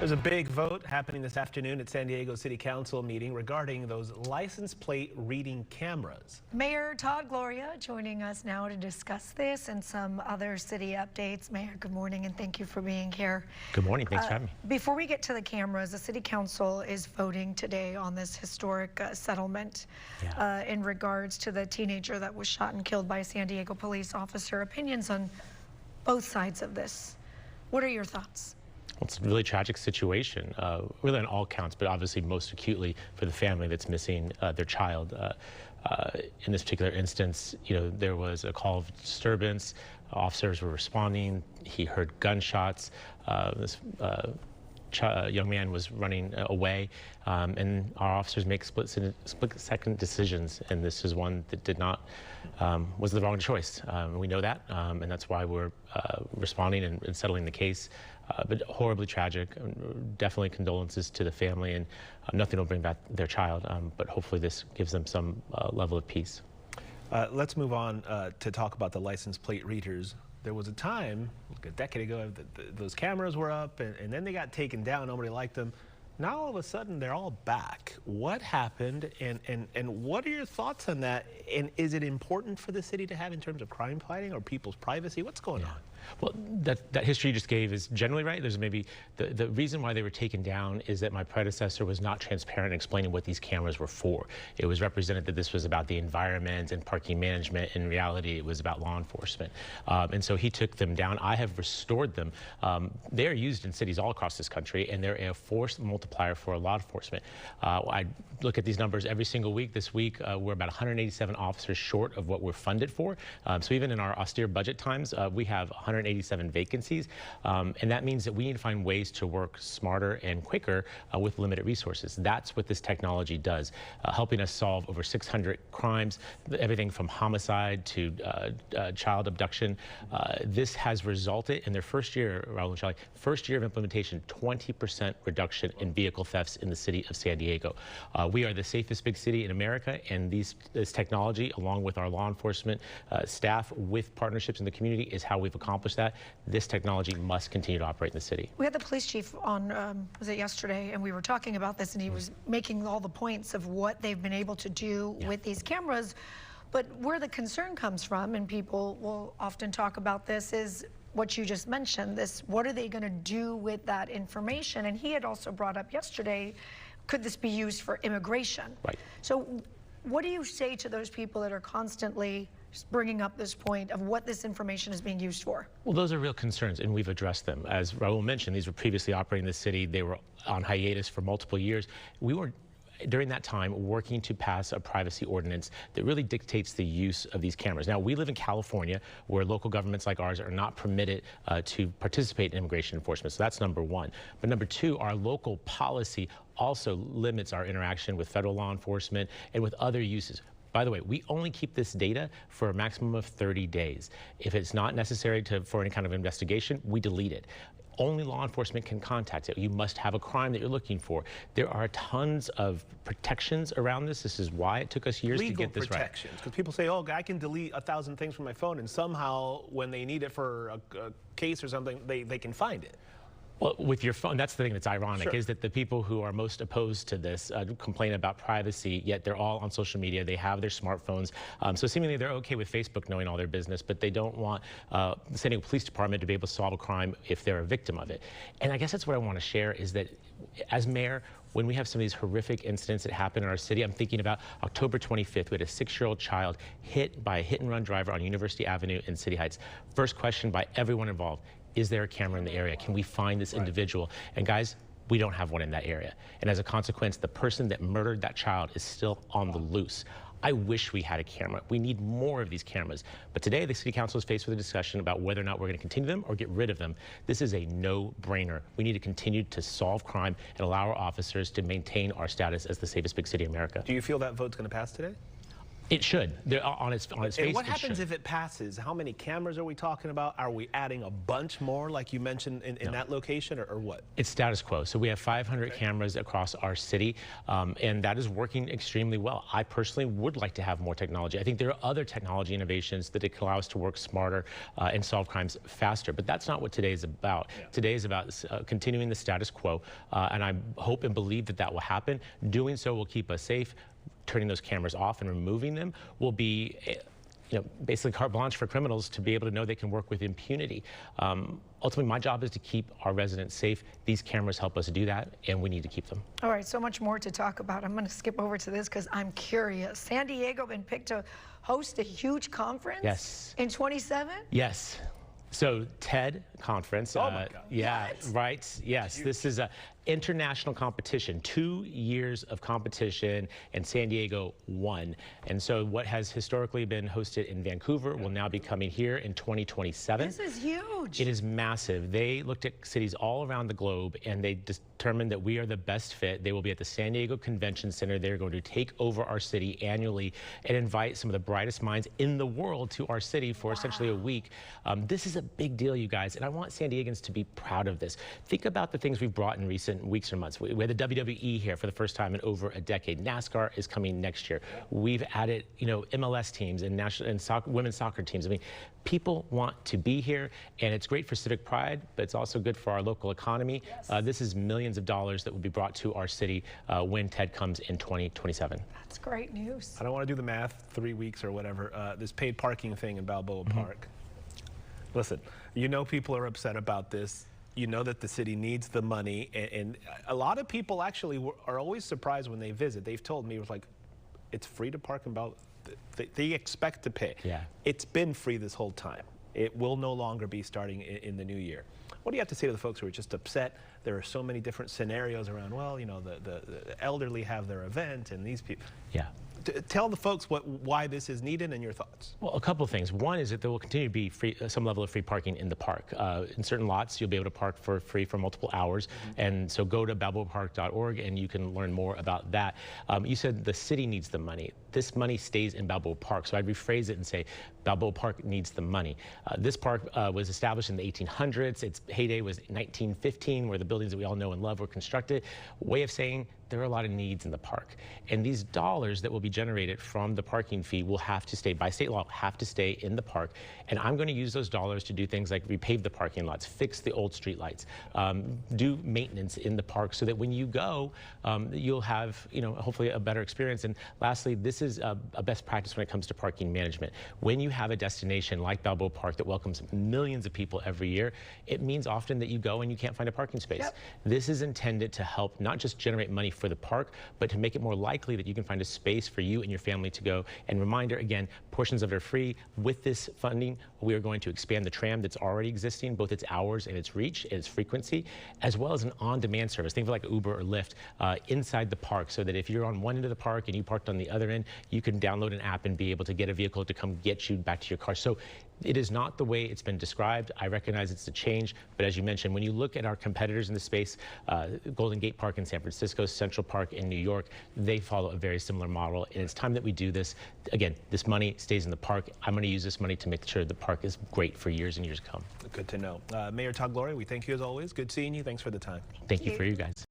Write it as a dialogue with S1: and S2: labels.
S1: There's a big vote happening this afternoon at San Diego City Council meeting regarding those license plate reading cameras.
S2: Mayor Todd Gloria joining us now to discuss this and some other city updates. Mayor, good morning and thank you for being here.
S3: Good morning, thanks for having me.
S2: Before we get to the cameras, the City Council is voting today on this historic settlement in regards to the teenager that was shot and killed by a San Diego police officer. Opinions on both sides of this. What are your thoughts?
S3: Well, it's a really tragic situation, really on all counts, but obviously most acutely for the family that's missing their child. In this particular instance, there was a call of disturbance. Officers were responding. He heard gunshots. This young man was running away, and our officers make split-second decisions, and this is one that did not was the wrong choice. We know that, and that's why we're responding and settling the case. But horribly tragic. Definitely condolences to the family, and nothing will bring back their child. But hopefully, this gives them some level of peace.
S1: Let's move on to talk about the license plate readers. There was a time, like a decade ago, that those cameras were up, and then they got taken down. Nobody liked them. Now all of a sudden they're all back. What happened, and what are your thoughts on that? And is it important for the city to have in terms of crime fighting or people's privacy? What's going on?
S3: Well, that history you just gave is generally right. There's maybe the reason why they were taken down is that my predecessor was not transparent in explaining what these cameras were for. It was represented that this was about the environment and parking management. In reality, it was about law enforcement. And so he took them down. I have restored them. They are used in cities all across this country, and they're a force multiplier for law enforcement. I look at these numbers every single week. This week, we're about 187 officers short of what we're funded for. So even in our austere budget times, we have 187 vacancies, and that means that we need to find ways to work smarter and quicker with limited resources. That's what this technology does, helping us solve over 600 crimes, everything from homicide to child abduction. This has resulted in their first year, Raul and Charlie, first year of implementation, 20% reduction in vehicle thefts in the city of San Diego. We are the safest big city in America, and this technology, along with our law enforcement staff, with partnerships in the community, is how we've accomplished that. This technology must continue to operate in the city.
S2: We had the police chief on, was it yesterday, and we were talking about this, and he was making all the points of what they've been able to do with these cameras. But where the concern comes from, and people will often talk about this, is what you just mentioned, this, what are they going to do with that information? And he had also brought up yesterday, could this be used for immigration?
S3: Right.
S2: So what do you say to those people that are constantly bringing up this point of what this information is being used for?
S3: Well, those are real concerns, and we've addressed them. As Raul mentioned, these were previously operating in the city. They were on hiatus for multiple years. We were, during that time, working to pass a privacy ordinance that really dictates the use of these cameras. Now, we live in California, where local governments like ours are not permitted to participate in immigration enforcement. So that's number one. But number two, our local policy also limits our interaction with federal law enforcement and with other uses. By the way, we only keep this data for a maximum of 30 days. If it's not necessary for any kind of investigation, we delete it. Only law enforcement can contact it. You must have a crime that you're looking for. There are tons of protections around this. This is why it took us years to get this right.
S1: Legal protections, because people say, oh, I can delete 1,000 things from my phone, and somehow when they need it for a case or something, they can find it.
S3: Well, with your phone, that's the thing that's ironic,
S1: Sure.
S3: is that the people who are most opposed to this complain about privacy, yet they're all on social media. They have their smartphones. So seemingly they're okay with Facebook knowing all their business, but they don't want the San Diego Police Department to be able to solve a crime if they're a victim of it. And I guess that's what I want to share, is that as mayor, when we have some of these horrific incidents that happen in our city, I'm thinking about October 25th, we had a 6-year-old child hit by a hit-and-run driver on University Avenue in City Heights. First question by everyone involved: is there a camera in the area? Can we find this individual? And guys, we don't have one in that area. And as a consequence, the person that murdered that child is still on the loose. I wish we had a camera. We need more of these cameras. But today, the City Council is faced with a discussion about whether or not we're going to continue them or get rid of them. This is a no-brainer. We need to continue to solve crime and allow our officers to maintain our status as the safest big city in America.
S1: Do you feel that vote's going to pass today?
S3: It should. On its face,
S1: And what
S3: it
S1: happens
S3: should.
S1: if it passes? How many cameras are we talking about? Are we adding a bunch more, like you mentioned, in that location, or what?
S3: It's status quo. So we have 500 cameras across our city, and that is working extremely well. I personally would like to have more technology. I think there are other technology innovations that it can allow us to work smarter and solve crimes faster, but that's not what today is about. Yeah. Today is about continuing the status quo, and I hope and believe that that will happen. Doing so will keep us safe. Turning those cameras off and removing them will be, basically carte blanche for criminals to be able to know they can work with impunity. Ultimately, my job is to keep our residents safe. These cameras help us do that, and we need to keep them.
S2: All right, so much more to talk about. I'm going to skip over to this because I'm curious. San Diego been picked to host a huge conference?
S3: Yes.
S2: In 27?
S3: Yes. So TED conference.
S1: Oh my God.
S3: Yeah,
S2: What?
S3: right. Yes, this is a international competition, 2 years of competition, and San Diego won. And so what has historically been hosted in Vancouver will now be coming here in 2027.
S2: This is huge.
S3: It is massive. They looked at cities all around the globe, and they determined that we are the best fit. They will be at the San Diego Convention Center. They're going to take over our city annually and invite some of the brightest minds in the world to our city for essentially a week. This is a big deal, you guys, and I want San Diegans to be proud of this. Think about the things we've brought in recent weeks or months. We had the WWE here for the first time in over a decade. NASCAR is coming next year. We've added, MLS teams and women's soccer teams. I mean, people want to be here, and it's great for civic pride, but it's also good for our local economy. Yes. This is millions of dollars that will be brought to our city when TED comes in 2027.
S2: That's great news.
S1: I don't want to do the math, 3 weeks or whatever, this paid parking thing in Balboa Park. Listen, people are upset about this. You know that the city needs the money, and a lot of people actually are always surprised when they visit. They've told me, it was like, it's free to park in Balboa. They expect to pay. Yeah. It's been free this whole time. It will no longer be starting in the new year. What do you have to say to the folks who are just upset? There are so many different scenarios around, well, the elderly have their event, and these people. Yeah. Tell the folks why this is needed and your thoughts. Well,
S3: a couple of things. One is that there will continue to be some level of free parking in the park. In certain lots, you'll be able to park for free for multiple hours. And so go to balboapark.org and you can learn more about that. You said the city needs the money. This money stays in Balboa Park. So I'd rephrase it and say Balboa Park needs the money. This park was established in the 1800s. Its heyday was 1915, where the buildings that we all know and love were constructed. Way of saying there are a lot of needs in the park. And these dollars that will be generated from the parking fee will have to stay, by state law, have to stay in the park. And I'm going to use those dollars to do things like repave the parking lots, fix the old street lights, do maintenance in the park so that when you go, you'll have, hopefully a better experience. And lastly, this is a best practice when it comes to parking management. When you have a destination like Balboa Park that welcomes millions of people every year, it means often that you go and you can't find a parking space. Yep. This is intended to help not just generate money for the park, but to make it more likely that you can find a space for you and your family to go. And reminder, again, portions of it are free. With this funding, we are going to expand the tram that's already existing, both its hours and its reach and its frequency, as well as an on-demand service. Think of like Uber or Lyft inside the park, so that if you're on one end of the park and you parked on the other end, you can download an app and be able to get a vehicle to come get you back to your car. So it is not the way it's been described. I recognize it's a change, but as you mentioned, when you look at our competitors in the space, Golden Gate Park in San Francisco, Central Park in New York, they follow a very similar model, and it's time that we do this. Again, this money stays in the park. I'm going to use this money to make sure the park is great for years and years to come.
S1: Good to know. Mayor Todd Gloria, we thank you as always. Good seeing you. Thanks for the time.
S3: Thank you for you guys.